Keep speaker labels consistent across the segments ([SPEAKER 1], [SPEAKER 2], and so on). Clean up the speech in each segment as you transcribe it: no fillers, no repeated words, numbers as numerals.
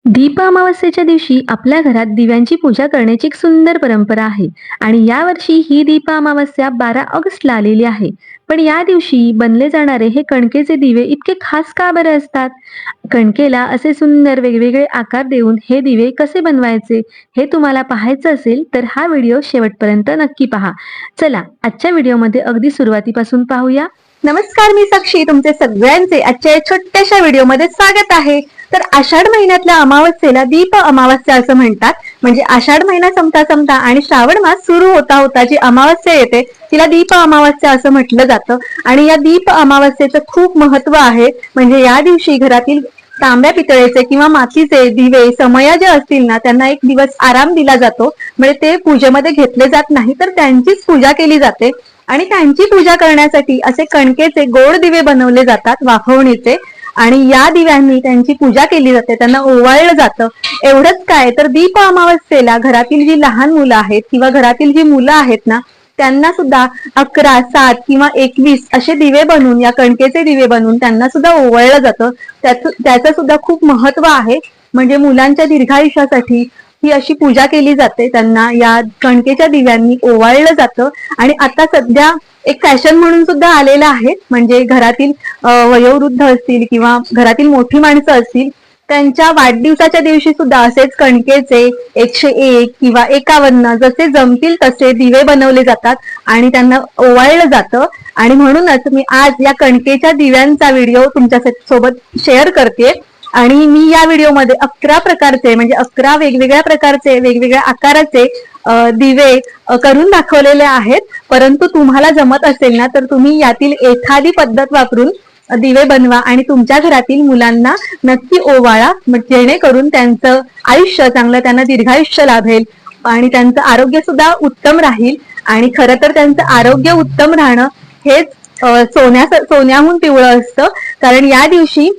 [SPEAKER 1] दीप अमावस्येच्या दिवशी आपल्या घरात दिव्यांची पूजा करण्याची एक सुंदर परंपरा आहे आणि यावर्षी ही दीप अमावस्या 12 ऑगस्टला आलेली आहे. पण या दिवशी बनले जाणारे हे कणकेचे दिवे इतके खास का बरं असतात? कणकेला असे सुंदर वेगवेगळे आकार देऊन हे दिवे कसे बनवायचे हे तुम्हाला पाहायचं असेल तर हा व्हिडिओ शेवटपर्यंत नक्की पहा. चला आजच्या व्हिडिओमध्ये अगदी सुरुवातीपासून पाहूया.
[SPEAKER 2] नमस्कार, मी साक्षी तुमचे सगळ्यांचे आजच्या या छोट्याशा व्हिडिओमध्ये स्वागत आहे. तर आषाढ महिन्यातल्या अमावस्येला दीप अमावस्या असं म्हणतात. म्हणजे आषाढ महिना संपता संपता आणि श्रावण मास सुरू होता होता जी अमावस्या येते तिला दीप अमावस्या असं म्हटलं जातं. आणि या दीप अमावस्येचं खूप महत्व आहे. म्हणजे या दिवशी घरातील तांब्या पितळेचे किंवा मातीचे दिवे समया जे असतील ना त्यांना एक दिवस आराम दिला जातो. म्हणजे ते पूजेमध्ये घेतले जात नाही तर त्यांचीच पूजा केली जाते. आणि त्यांची पूजा करण्यासाठी असे कणकेचे गोड दिवे बनवले जातात वाफवणीचे. आणि या दिव्यांनी त्यांची पूजा केली जाते, त्यांना ओवाळलं जातं. एवढंच काय तर दीप अमावस्येला घरातील जी लहान मुलं आहेत किंवा घरातील जी मुलं आहेत ना त्यांना सुद्धा 11, 7 किंवा 21 असे दिवे बनवून या कणकेचे दिवे बनवून त्यांना सुद्धा ओवाळलं जातं. त्याचं सुद्धा खूप महत्व आहे. म्हणजे मुलांच्या दीर्घायुष्यासाठी ही अशी पूजा केली जाते. त्यांना या कणकेच्या दिव्यांनी ओवाळलं जातं. आणि आता सध्या एक फॅशन म्हणून सुद्धा आलेलं आहे. म्हणजे घरातील वयोवृद्ध असतील किंवा घरातील मोठी माणसं असतील त्यांच्या वाढदिवसाच्या दिवशी सुद्धा असेच कणकेचे 101 किंवा 51 जसे जमतील तसे दिवे बनवले जातात आणि त्यांना ओवाळलं जातं. आणि म्हणूनच मी आज या कणकेच्या दिव्यांचा व्हिडिओ तुमच्या सोबत शेअर करते. आणि मी या व्हिडिओमध्ये 11 प्रकारचे म्हणजे 11 वेगवेगळ्या प्रकारचे वेगवेगळ्या आकाराचे दिवे करून दाखवलेले आहेत. परंतु तुम्हाला जमत असेल ना तर तुम्ही यातील एखादी पद्धत वापरून दिवे बनवा आणि तुमच्या घरातील मुलांना नक्की ओवाळा. जेणेकरून त्यांचं आयुष्य चांगलं, त्यांना दीर्घायुष्य लाभेल आणि त्यांचं आरोग्य सुद्धा उत्तम राहील. आणि खरं तर त्यांचं आरोग्य उत्तम राहणं हेच सोन्याहून पिवळं असतं. कारण या दिवशी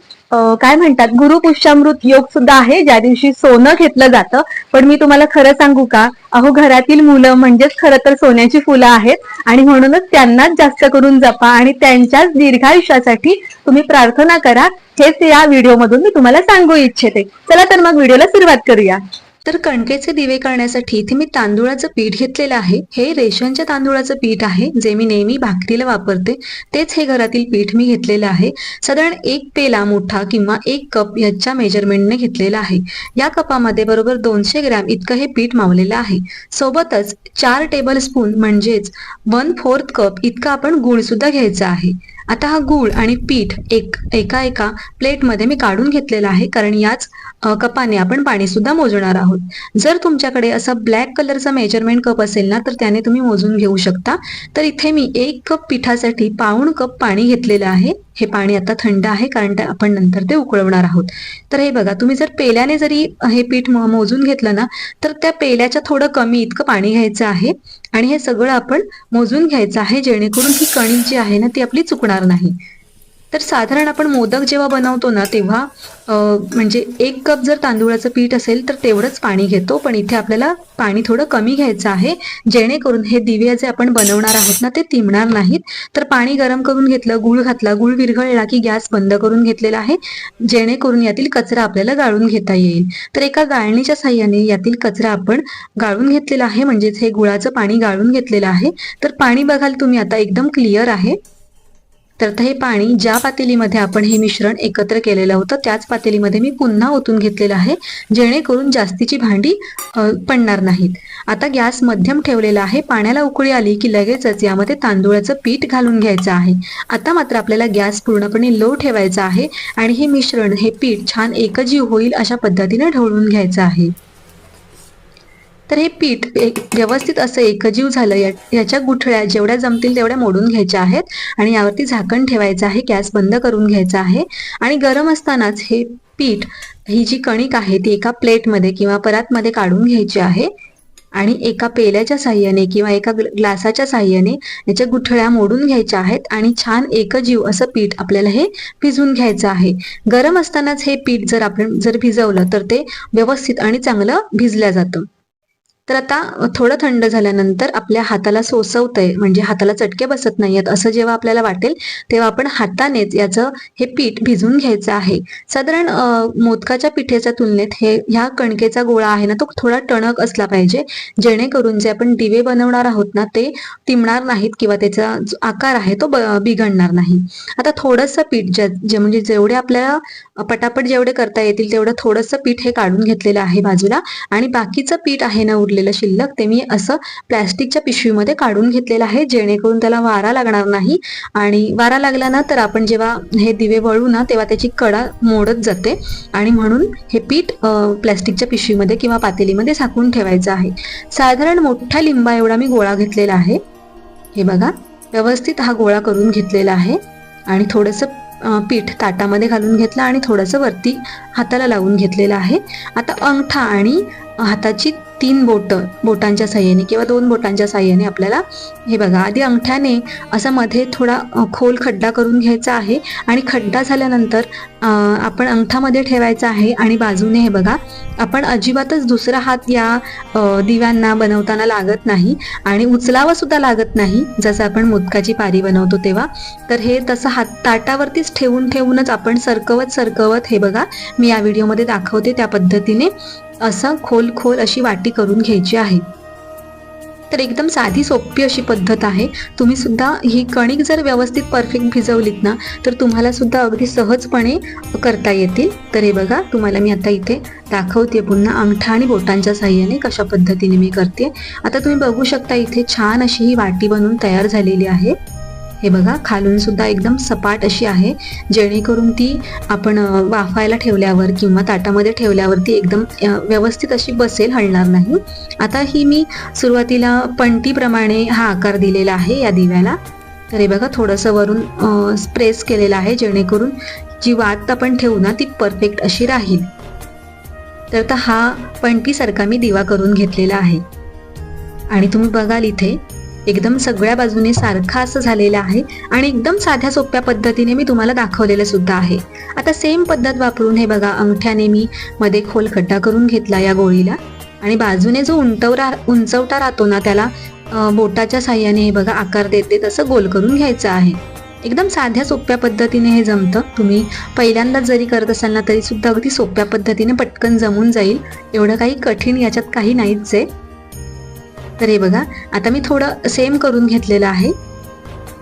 [SPEAKER 2] काय म्हणतात गुरुपुष्यामृत योग सुद्धा आहे, ज्या दिवशी सोनं घेतलं जातं. पण मी तुम्हाला खरं सांगू का, अहो घरातील मुलं म्हणजेच खरं तर सोन्याची फुलं आहेत. आणि म्हणूनच त्यांनाच जास्त करून जपा आणि त्यांच्याच दीर्घायुष्यासाठी तुम्ही प्रार्थना करा. हेच या व्हिडिओमधून मी तुम्हाला सांगू इच्छिते. चला तर मग व्हिडिओला सुरुवात करूया.
[SPEAKER 1] तर कणकेचे दिवे करण्यासाठी इथे मी तांदूळाचं पीठ घेतलेलं आहे. हे रेशनच्या तांदूळाचं पीठ आहे जे मी नेहमी भाकरीला वापरते. तेच हे घरातील पीठ मी घेतलेलं आहे. साधारण 1 पेला मोठा किंवा 1 कप याच्या मेजरमेंटने घेतलेला आहे. या कपामध्ये बरोबर 200 ग्रॅम इतकं हे पीठ मावलेलं आहे. सोबतच 4 टेबल स्पून म्हणजेच 1/4 कप इतका आपण गूळ सुद्धा घ्यायचा आहे. आता हा गूळ आणि पीठ एका प्लेटमध्ये मी काढून घेतलेला आहे, कारण याच कपाने आपण पाणी सुद्धा मोजणार आहोत. जर तुमच्याकडे असा ब्लॅक कलरचा मेजरमेंट कप असेल ना तर त्याने तुम्ही मोजून घेऊ शकता. तर इथे मी 1 कप पिठासाठी 1/2 कप पाणी घेतलेलं आहे. हे पाणी आता थंड आहे कारण आपण नंतर ते उकळवणार आहोत. तर हे बघा, तुम्ही जर पेल्याने जरी हे पीठ मोजून घेतलं ना तर त्या पेल्याच्या थोडं कमी इतकं पाणी घ्यायचं आहे आणि हे सगळं आपण मोजून घ्यायचं आहे, जेणेकरून ही कणिक जी आहे ना ती आपली चुकणार नाही. तर साधारण आपण मोदक जेव्हा बनवतो ना तेव्हा म्हणजे 1 कप जर तांदूळाचं पीठ असेल तर तेवढंच पाणी घेतो. पण इथे आपल्याला पाणी थोडं कमी घ्यायचं आहे, जेणेकरून हे दिवे जे आपण बनवणार आहोत ना ते तिंबणार नाहीत. तर पाणी गरम करून घेतलं, गूळ घातला, गूळ विरघळला की गॅस बंद करून घेतलेला आहे, जेणेकरून यातील कचरा आपल्याला गाळून घेता येईल. तर एका गाळणीच्या साह्याने यातील कचरा आपण गाळून घेतलेला आहे. म्हणजेच हे गुळाचं पाणी गाळून घेतलेलं आहे. तर पाणी बघाल तुम्ही आता एकदम क्लिअर आहे. तर हे पाणी ज्या पातेलीमध्ये आपण हे मिश्रण एकत्र केलेलं होतं त्याच पातेलीमध्ये मी पुन्हा ओतून घेतलेलं आहे, जेणेकरून जास्तीची भांडी पडणार नाहीत. आता गॅस मध्यम ठेवलेला आहे. पाण्याला उकळी आली की लगेचच यामध्ये तांदूळाचं पीठ घालून घ्यायचं आहे. आता मात्र आपल्याला गॅस पूर्णपणे लो ठेवायचा आहे आणि हे मिश्रण, हे पीठ छान एकजीव होईल अशा पद्धतीने ढवळून घ्यायचं आहे. तर हे पीठ व्यवस्थित असं एकजीव झालं, याच्या गुठळ्या जेवढ्या जमतील तेवढ्या मोडून घ्यायच्या आहेत आणि यावरती झाकण ठेवायचं आहे. गॅस बंद करून घ्यायचा आहे आणि गरम असतानाच हे पीठ, ही जी कणिक आहे ती एका प्लेटमध्ये किंवा परातमध्ये काढून घ्यायची आहे आणि एका पेल्याच्या साह्याने किंवा एका ग्लासाच्या साह्याने याच्या गुठळ्या मोडून घ्यायच्या आहेत आणि छान एकजीव असं पीठ आपल्याला हे भिजवून घ्यायचं आहे. गरम असतानाच हे पीठ जर आपण भिजवलं तर ते व्यवस्थित आणि चांगलं भिजलं जातं. तर आता थोडं थंड झाल्यानंतर आपल्या हाताला सोसवतंय, म्हणजे हाताला चटके बसत नाहीयेत असं जेव्हा आपल्याला वाटेल, तेव्हा आपण हातानेच याचं हे पीठ भिजवून घ्यायचं आहे. साधारण मोदकाच्या पिठेच्या तुलनेत ह्या कणकेचा गोळा आहे ना, तो थोडा टणक असला पाहिजे, जेणेकरून जे आपण दिवे बनवणार आहोत ना, ते तिमणार नाहीत किंवा त्याचा जो आकार आहे तो बिघडणार नाही. आता थोडंसं पीठ म्हणजे जेवढे आपल्याला पटापट जेवढे करता येतील तेवढं थोडंसं पीठ हे काढून घेतलेलं आहे बाजूला, आणि बाकीचं पीठ आहे ना उरलेलं शिल्लक, ते मी असं प्लॅस्टिकच्या पिशवीमध्ये काढून घेतलेलं आहे, जेणेकरून त्याला वारा लागणार नाही. आणि वारा लागला ना तर आपण जेव्हा हे दिवे वळू ना तेव्हा त्याची कडा मोडत जाते, आणि म्हणून हे पीठ प्लॅस्टिकच्या पिशवीमध्ये किंवा पातेलीमध्ये झाकून ठेवायचं आहे. साधारण मोठ्या लिंबा एवढा मी गोळा घेतलेला आहे. हे बघा, व्यवस्थित हा गोळा करून घेतलेला आहे, आणि थोडंसं पीठ ताटामध्ये घालून घेतलं आणि थोडंसं वरती हाताला लावून घेतलेलं आहे. आता अंगठा आणि हाताची 3 बोटांच्या साह्याने किंवा 2 बोटांच्या साह्याने आपल्याला हे बघा, आधी अंगठ्याने असा मध्ये थोडा खोल खड्डा करून घ्यायचा आहे, आणि खड्डा झाल्यानंतर आपण अंगठामध्ये ठेवायचा आहे, आणि बाजूने हे बघा, आपण अजिबातच दुसरा हात या दिव्यांना बनवताना लागत नाही, आणि उचलावा सुद्धा लागत नाही जसं आपण मोदकाची पारी बनवतो तेव्हा. तर हे तसं हात ताटावरतीच ठेवूनच आपण सरकवत हे बघा, मी या व्हिडिओमध्ये दाखवते त्या पद्धतीने असं खोल अशी वाटी करून घ्यायची आहे. तर एकदम साधी सोपी अशी पद्धत आहे. तुम्ही सुद्धा ही कणिक जर व्यवस्थित परफेक्ट भिजवलीत ना तर तुम्हाला सुद्धा अगदी सहजपणे करता येतील. तर हे बघा, तुम्हाला मी आता इथे दाखवते पुन्हा अंगठा आणि बोटांच्या साह्याने कशा पद्धतीने मी करते. आता तुम्ही बघू शकता इथे छान अशी ही वाटी बनवून तयार झालेली आहे. हे बघा, खालून सुद्धा एकदम सपाट अशी आहे, जेणेकरून ती आपण वाफायला ठेवल्यावर किंवा ताटामध्ये ठेवल्यावरती एकदम व्यवस्थित अशी बसेल, हलणार नाही. आता ही मी सुरुवातीला पणतीप्रमाणे हा आकार दिलेला आहे या दिव्याला. तर हे बघा, थोडंसं वरून प्रेस केलेलं आहे, जेणेकरून जी वात आपण ठेवू ना ती परफेक्ट अशी राहील. तर आता हा पणतीसारखा मी दिवा करून घेतलेला आहे, आणि तुम्ही बघाल इथे एकदम सगळ्या बाजूने सारखा असं झालेलं आहे, आणि एकदम साध्या सोप्या पद्धतीने मी तुम्हाला दाखवलेलं सुद्धा आहे. आता सेम पद्धत वापरून हे बघा, अंगठ्याने मी मध्ये खोल खड्डा करून घेतला या गोळीला, आणि बाजूने जो उंचवटा राहतो ना त्याला बोटाच्या साह्याने हे बघा आकार देते तसं गोल करून घ्यायचं आहे. एकदम साध्या सोप्या पद्धतीने हे जमतं. तुम्ही पहिल्यांदाच जरी करत असाल ना तरी सुद्धा अगदी सोप्या पद्धतीने पटकन जमून जाईल. एवढं काही कठीण याच्यात काही नाहीच आहे. तर हे बघा, आता मी थोडं सेम करून घेतलेला आहे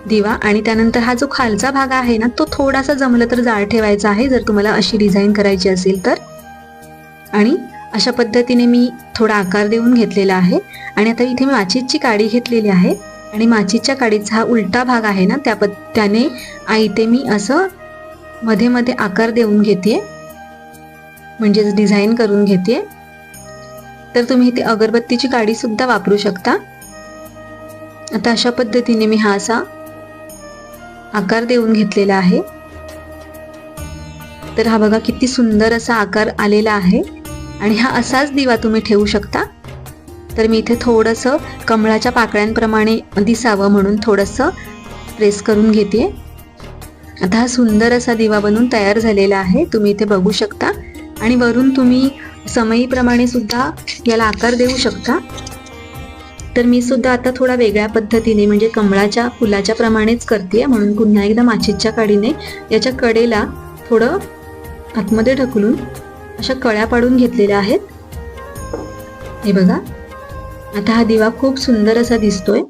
[SPEAKER 1] दिवा, आणि त्यानंतर हा जो खालचा भाग आहे ना तो थोडासा जमलं तर जाड ठेवायचा आहे जर तुम्हाला अशी डिझाईन करायची असेल तर. आणि अशा पद्धतीने मी थोडा आकार देऊन घेतलेला आहे. आणि आता इथे मी माचीची काडी घेतलेली आहे, आणि माचीच्या काडीचा हा उलटा भाग आहे ना त्याने इथे मी असं मध्ये आकार देऊन घेते, म्हणजेच डिझाईन करून घेते. तर तुम्ही इथे अगरबत्तीची काडी सुद्धा वापरू शकता. आता अशा पद्धतीने मी हा असा आकार देऊन घेतलेला आहे. तर हा बघा किती सुंदर असा आकार आलेला आहे, आणि हा असाच दिवा तुम्ही ठेवू शकता. तर मी इथे थोडंसं कमळाच्या पाकळ्यांप्रमाणे दिसावं म्हणून थोडंसं प्रेस करून घेते. आता हा सुंदर असा दिवा बनून तयार झालेला आहे, तुम्ही इथे बघू शकता. आणि वरून तुम्ही समईप्रमाणे सुद्धा याला आकार देऊ शकता. तर मी सुद्धा आता थोडा वेगळ्या पद्धतीने म्हणजे कमळाच्या फुलाच्या प्रमाणेच करते, म्हणून पुन्हा एकदा माचीच्या काडीने याच्या कडेला थोडं आतमध्ये ढकलून अशा कळ्या पाडून घेतलेल्या आहेत. हे बघा, आता हा दिवा खूप सुंदर असा दिसतोय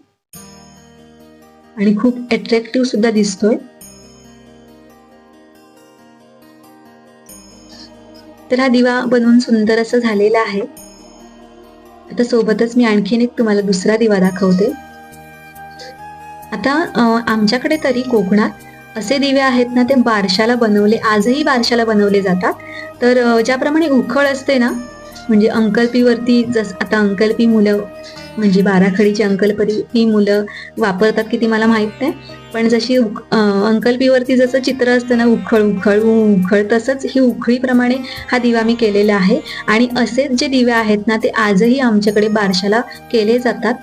[SPEAKER 1] आणि खूप अट्रॅक्टिव्ह सुद्धा दिसतोय. तर हा दिवा बनवून सुंदर असं झालेला आहे. आता सोबतच मी आणखीन एक तुम्हाला दुसरा दिवा दाखवते. आता आमच्याकडे तरी कोकणात असे दिवे आहेत ना, ते बारशाला बनवले, आजही बारशाला बनवले जातात. तर ज्याप्रमाणे उखळ असते ना, म्हणजे अंकल्पीवरती आता अंकल्पी मुलं म्हणजे बाराखडीची अंकल्पी मुलं वापरतात की ती मला माहित नाही, पण जशी अंकल्पीवरती जसं चित्र असतं ना, उखळ उखळ उखळ, तसंच ही उखळीप्रमाणे हा दिवा मी केलेला आहे. आणि असेच जे दिवे आहेत ना, ते आजही आमच्याकडे बारशाला केले जातात.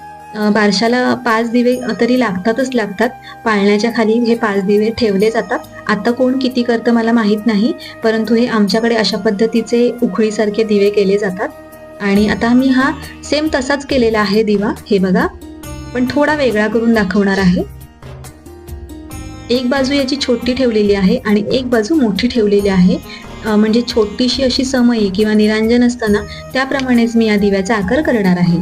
[SPEAKER 1] बारशाला 5 दिवे तरी लागतात. पाळण्याच्या खाली हे 5 दिवे ठेवले जातात. आता कोण किती करतं मला माहित नाही, परंतु हे आमच्याकडे अशा पद्धतीचे उखळीसारखे दिवे केले जातात. आणि आता मी हा सेम तसाच केलेला आहे दिवा, हे बघा, पण थोडा वेगळा करून दाखवणार आहे. एक बाजू याची छोटी ठेवलेली आहे आणि एक बाजू मोठी ठेवलेली आहे. म्हणजे छोटीशी अशी समई किंवा निरांजन असताना त्याप्रमाणेच मी या दिव्याचा आकार करणार आहे.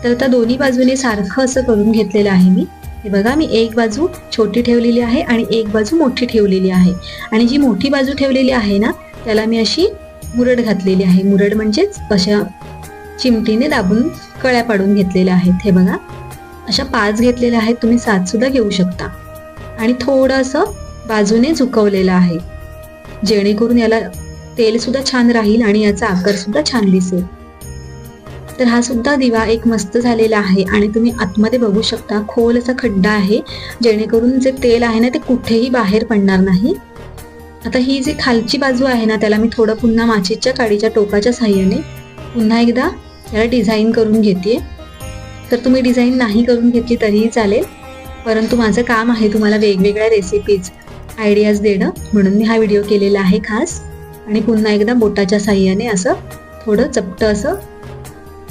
[SPEAKER 1] तर आता दोन्ही बाजूने सारखं असं करून घेतलेलं आहे मी. हे बघा, मी एक बाजू छोटी ठेवलेली आहे आणि एक बाजू मोठी ठेवलेली आहे. आणि जी मोठी बाजू ठेवलेली आहे ना, त्याला मी अशी मुरड घातलेली आहे. मुरड म्हणजेच अशा चिमटीने दाबून कळ्या पाडून घेतलेल्या आहेत. हे बघा, अशा 5 घेतलेल्या आहेत. तुम्ही 7 सुद्धा घेऊ शकता. आणि थोडं असं बाजूने झुकवलेलं आहे, जेणेकरून याला तेल सुद्धा छान राहील आणि याचा आकार सुद्धा छान दिसेल. तर हा सुद्धा दिवा एक मस्त झालेला आहे. आणि तुम्ही आतमध्ये बघू शकता, खोल असा खड्डा आहे, जेणेकरून जे तेल आहे ना ते कुठेही बाहेर पडणार नाही. आता ही जी खालची बाजू आहे ना, त्याला मी थोडं पुन्हा माचीच्या काडीच्या टोकाच्या साह्याने पुन्हा एकदा याला डिझाईन करून घेते. तर तुम्ही डिझाईन नाही करून घेतली तरीही चालेल, परंतु माझं काम आहे तुम्हाला वेगवेगळ्या रेसिपीज आयडियाज देणं, म्हणून मी हा व्हिडिओ केलेला आहे खास. आणि पुन्हा एकदा बोटाच्या साह्याने असं थोडं चपटं असं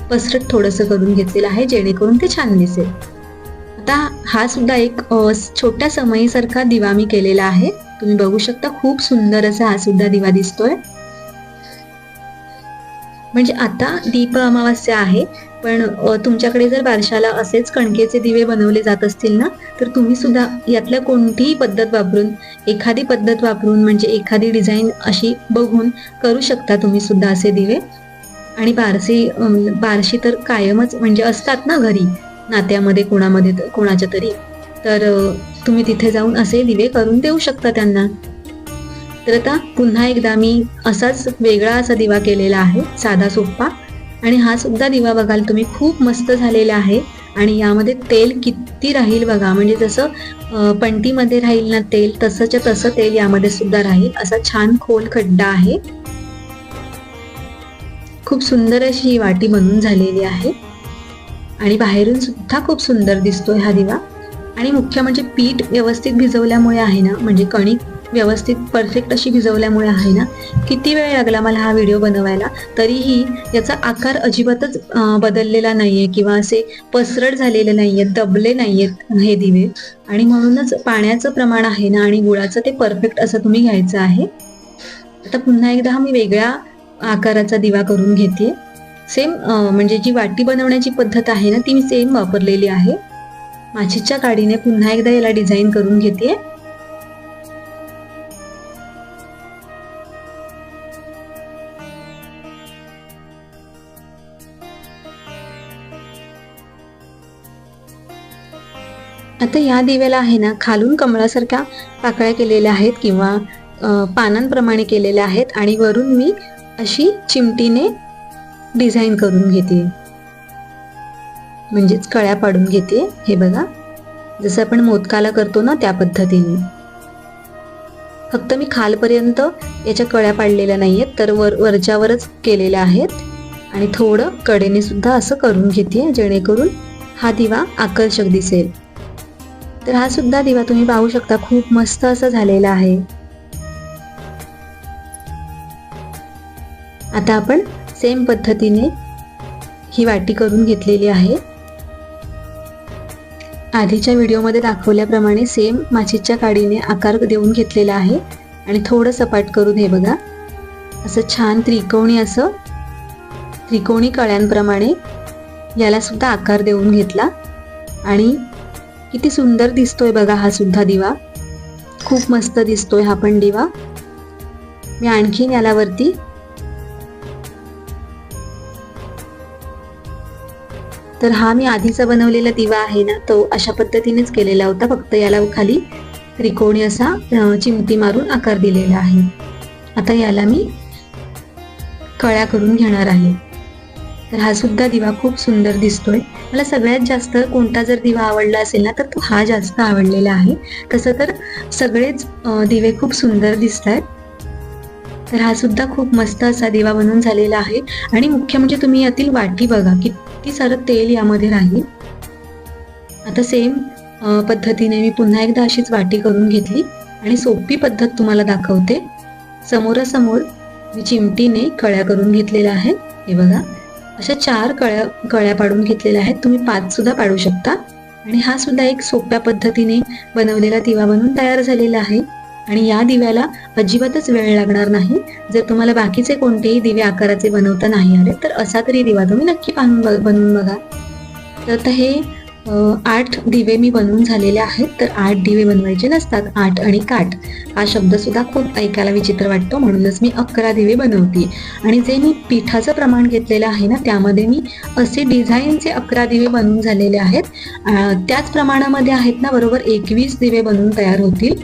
[SPEAKER 1] पसरट थोडंसं करून घेतलेलं आहे, जेणेकरून ते छान दिसेल. आता हा सुद्धा एक छोट्या समईसारखा दिवा मी केलेला आहे. तुम्ही बघू शकता, खूप सुंदर असा हा सुद्धा दिवा दिसतोय. म्हणजे आता दीप अमावास्या आहे, पण तुमच्याकडे जर बारशाला असेच कणकेचे दिवे बनवले जात असतील ना, तर तुम्ही सुद्धा यातल्या कोणतीही पद्धत वापरून, एखादी पद्धत वापरून म्हणजे एखादी डिझाईन अशी बघून करू शकता तुम्ही सुद्धा असे दिवे. आणि बारशी तर कायमच म्हणजे असतात ना घरी, नात्यामध्ये कोणाच्या तरी, तर तुम्ही तिथे जाऊन असे दिवे करून देऊ शकता त्यांना. तर आता पुन्हा एकदा मी असाच वेगळा असा दिवा केलेला आहे, साधा सोप्पा. आणि हा सुद्धा दिवा बघाल तुम्ही, खूप मस्त झालेला आहे. आणि यामध्ये तेल किती राहील बघा, म्हणजे जसं पणतीमध्ये राहील ना तेल, तसंच्या तसं तेल यामध्ये सुद्धा राहील. असा छान खोल खड्डा आहे. खूप सुंदर अशी ही वाटी बनवून झालेली आहे. आणि बाहेरून सुद्धा खूप सुंदर दिसतोय हा दिवा. आणि मुख्य म्हणजे पीठ व्यवस्थित भिजवल्यामुळे आहे ना, म्हणजे कणिक व्यवस्थित परफेक्ट अशी भिजवल्यामुळे आहे ना, किती वेळ लागला मला हा व्हिडिओ बनवायला, तरीही याचा आकार अजिबातच बदललेला नाहीये किंवा असे पसरट झालेले नाहीयेत, दबले नाहीयेत हे दिवे. आणि म्हणूनच पाण्याचं प्रमाण आहे ना आणि गुळाचं ते परफेक्ट असं तुम्ही घ्यायचं आहे. आता पुन्हा एकदा हा मी वेगळ्या आकाराचा दिवा करून घेते. सेम म्हणजे जी वाटी बनवण्याची पद्धत आहे ना, ती मी सेम वापरलेली आहे. माचीच्या काडीने पुन्हा एकदा याला डिझाईन करून घेते. आता या दिव्याला आहे ना, खालून कमळासारख्या पाकळ्या केलेल्या आहेत किंवा पानांप्रमाणे केलेल्या आहेत. आणि वरून मी अशी चिमटीने डिझाईन करून घेते, म्हणजेच कळ्या पाडून घेते. हे बघा, जसं आपण मोदकाला करतो ना त्या पद्धतीने. फक्त मी खालपर्यंत याच्या कळ्या पाडलेल्या नाहीयेत, तर वरच्यावरच केलेल्या आहेत. आणि थोडं कडेने सुद्धा असं करून घेते, जेणेकरून हा दिवा आकर्षक दिसेल. तर हा सुद्धा दिवा तुम्ही पाहू शकता, खूप मस्त असा झालेला आहे. आता आपण सेम पद्धतीने ही वाटी करून घेतलेली आहे. आधीच्या व्हिडिओमध्ये दाखवल्याप्रमाणे सेम माचीच्या काडीने आकार देऊन घेतलेला आहे. आणि थोडं सपाट करून हे बघा, असं छान त्रिकोणी कळ्यांप्रमाणे याला सुद्धा आकार देऊन घेतला. आणि किती सुंदर दिसतोय बघा हा सुद्धा दिवा, खूप मस्त दिसतोय हा पण दिवा. मी आणखीन याला वरती तर हा मी आधीचा बनवलेला दिवा आहे ना, तो अशा पद्धतीनेच केलेला होता, फक्त याला खाली त्रिकोणी असा चिमटी मारून आकार दिलेला आहे. आता याला मी कळ्या करून घेणार आहे. तर हा सुद्धा दिवा खूप सुंदर दिसतोय. मला सगळ्यात जास्त कोणता जर दिवा आवडला असेल ना, तर तो हा जास्त आवडलेला आहे. तसं तर सगळेच दिवे खूप सुंदर दिसत आहेत. तर हा सुद्धा खूप मस्त असा दिवा बनवून झालेला आहे. आणि मुख्य म्हणजे तुम्ही यातील वाटी बघा, किती सारं तेल यामध्ये राहील. आता सेम पद्धतीने मी पुन्हा एकदा अशीच वाटी करून घेतली आणि सोपी पद्धत तुम्हाला दाखवते. समोरासमोर मी चिमटीने कळ्या करून घेतलेल्या आहेत. हे बघा, अशा 4 कळ्या पाडून घेतलेल्या आहेत. तुम्ही 5 सुद्धा पाडू शकता. आणि हा सुद्धा एक सोप्या पद्धतीने बनवलेला दिवा बनून तयार झालेला आहे. आणि या दिव्याला अजिबातच वेळ लागणार नाही. जर तुम्हाला बाकीचे कोणतेही दिवे आकाराचे बनवता नाही आले तर असा तरी दिवा तुम्ही नक्की बनवून बघा. तर आता हे 8 दिवे मी बनवून झालेले आहेत. तर 8 दिवे बनवायचे नसतात. 8 आणि काठ हा शब्द सुद्धा खूप ऐकायला विचित्र वाटतो, म्हणूनच मी 11 दिवे बनवते. आणि जे मी पिठाचं प्रमाण घेतलेलं आहे ना, त्यामध्ये मी असे डिझाईनचे 11 दिवे बनवून झालेले आहेत. त्याच प्रमाणामध्ये आहेत ना, बरोबर 21 दिवे बनवून तयार होतील.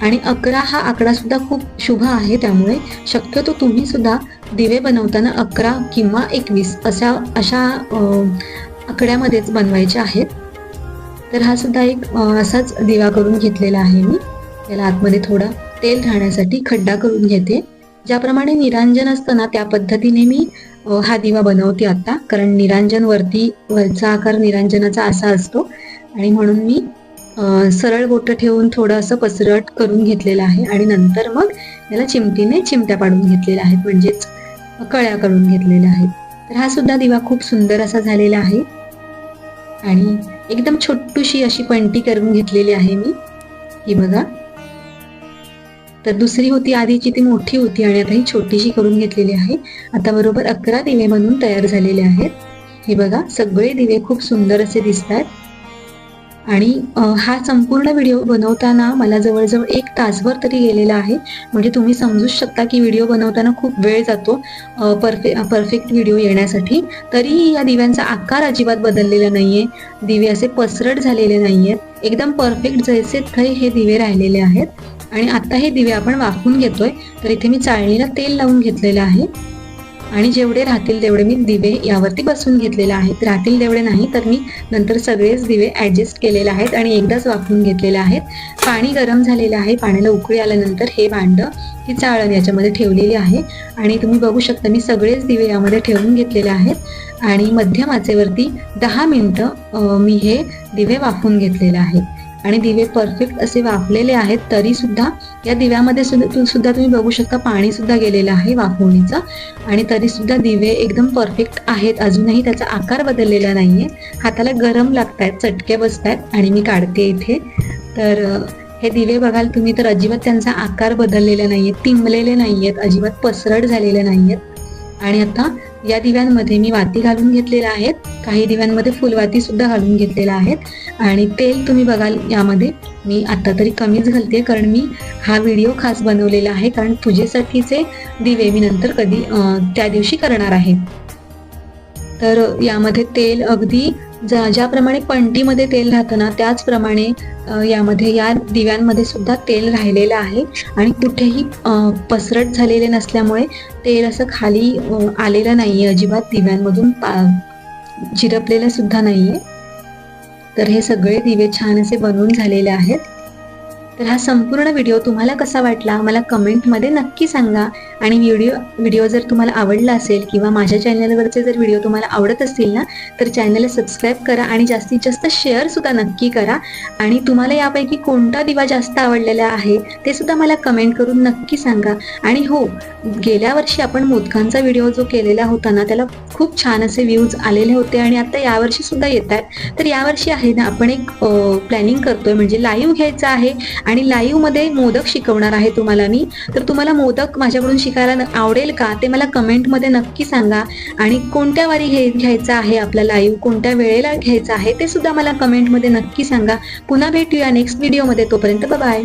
[SPEAKER 1] आणि 11 हा आकडा सुद्धा खूप शुभ आहे. त्यामुळे शक्यतो तुम्ही सुद्धा दिवे बनवताना 11 किंवा 21 अशा आकड्यामध्येच बनवायचे आहेत. तर हा सुद्धा एक असाच दिवा करून घेतलेला आहे मी. त्याला आतमध्ये थोडा तेल राहण्यासाठी खड्डा करून घेते. ज्याप्रमाणे निरांजन असतं ना, त्या पद्धतीने मी हा दिवा बनवते आता. कारण वरचा आकार निरांजनाचा असा असतो आणि म्हणून मी सरळ बोटं ठेवून थोडं असं पसरट करून घेतलेलं आहे. आणि नंतर मग याला चिमटीने चिमट्या पाडून घेतलेल्या आहेत, म्हणजेच कळ्या करून घेतलेल्या आहेत. तर हा सुद्धा दिवा खूप सुंदर असा झालेला आहे. आणि एकदम छोटूशी अशी पणती करून घेतलेली आहे मी. ही बघा, तर दुसरी होती आधीची ती मोठी होती आणि आता ही छोटीशी करून घेतलेली आहे. आता बरोबर 11 दिवे बनवून तयार झालेले आहेत. हे बघा, सगळे दिवे खूप सुंदर असे दिसतात. आणि हा संपूर्ण व्हिडिओ बनवताना मला जवळजवळ 1 तासभर तरी गेलेला आहे. म्हणजे तुम्ही समजूच शकता की व्हिडिओ बनवताना खूप वेळ जातो परफेक्ट व्हिडिओ येण्यासाठी. तरीही या दिव्यांचा आकार अजिबात बदललेला नाहीये. दिवे असे पसरट झालेले नाहीयेत. एकदम परफेक्ट जैसे थे हे दिवे राहिलेले आहेत. आणि आता हे दिवे आपण वाफवून घेतोय. तर इथे मी चाळणीला तेल लावून घेतलेलं आहे. आणि जेवढे राहतील तेवढे मी दिवे यावरती बसवून घेतलेले आहेत. राहतील तेवढे नाही, तर मी नंतर सगळेच दिवे ॲडजस्ट केलेले आहेत आणि एकदाच वाफवून घेतलेले आहेत. पाणी गरम झालेलं आहे. पाण्याला उकळी आल्यानंतर हे भांडं, ही चाळण याच्यामध्ये ठेवलेली आहे. आणि तुम्ही बघू शकता मी सगळेच दिवे यामध्ये ठेवून घेतलेले आहेत. आणि मध्यम आचेवरती 10 मिनिटं मी हे दिवे वाफवून घेतलेले आहेत. आणि दिवे परफेक्ट असे वाफलेले आहेत. तरी सुद्धा या दिव्यामध्ये सुद्धा तुम्ही बघू शकता पाणी सुद्धा गेलेलं आहे वाफवणीचं. आणि तरी सुद्धा दिवे एकदम परफेक्ट आहेत. अजूनही त्याचा आकार बदललेला नाहीये. हाताला गरम लागतायत, चटके बसतायत. आणि मी काढते इथे. तर हे दिवे बघाल तुम्ही तर अजिबात त्यांचा आकार बदललेला नाहीये, तिंबलेले नाहीयेत, अजिबात पसरट झालेले नाहीयेत. आणि आता या दिव्यांमध्ये मी वाती घालून घेतलेल्या आहेत. काही दिव्यांमध्ये फुलवाती सुद्धा घालून घेतलेल्या आहेत. आणि तेल तुम्ही बघाल यामध्ये मी आता तरी कमीच घालते, कारण मी हा व्हिडिओ खास बनवलेला आहे. कारण पूजेसाठीचे दिवे मी नंतर त्या दिवशी करणार आहे. तर यामध्ये तेल अगदी ज्याप्रमाणे पणतीमध्ये तेल राहतं ना, त्याचप्रमाणे यामध्ये या दिव्यांमध्ये सुद्धा तेल राहिलेलं आहे. आणि कुठेही पसरट झालेले नसल्यामुळे तेल असं खाली आलेलं नाहीये अजिबात, दिव्यांमधून झिरपलेलं सुद्धा नाहीये. तर हे सगळे दिवे छान असे बनवून झालेले आहेत. तर हा संपूर्ण व्हिडिओ तुम्हाला कसा वाटला मला कमेंटमध्ये नक्की सांगा. आणि व्हिडिओ जर तुम्हाला आवडला असेल किंवा माझ्या चॅनलवरचे जर व्हिडिओ तुम्हाला आवडत असतील ना, तर चॅनलला सबस्क्राईब करा आणि जास्तीत जास्त शेअर सुद्धा नक्की करा. आणि तुम्हाला यापैकी कोणता दिवा जास्त आवडलेला आहे ते सुद्धा मला कमेंट करून नक्की सांगा. आणि हो, गेल्या वर्षी आपण मोदकांचा व्हिडिओ जो केलेला होता ना, त्याला खूप छान असे व्ह्यूज आलेले होते आणि आता यावर्षी सुद्धा येत आहेत. तर यावर्षी आहे ना, आपण एक प्लॅनिंग करतोय, म्हणजे लाईव्ह घ्यायचं आहे आणि लाईव्हमध्ये मोदक शिकवणार आहे तुम्हाला मी. तर तुम्हाला मोदक माझ्याकडून शिकायला आवडेल का ते मला कमेंटमध्ये नक्की सांगा. आणि कोणत्या वारी घ्यायचा आहे आपला लाईव्ह, कोणत्या वेळेला घ्यायचा आहे ते सुद्धा मला कमेंटमध्ये नक्की सांगा. पुन्हा भेटूया नेक्स्ट व्हिडिओमध्ये. तोपर्यंत बाय.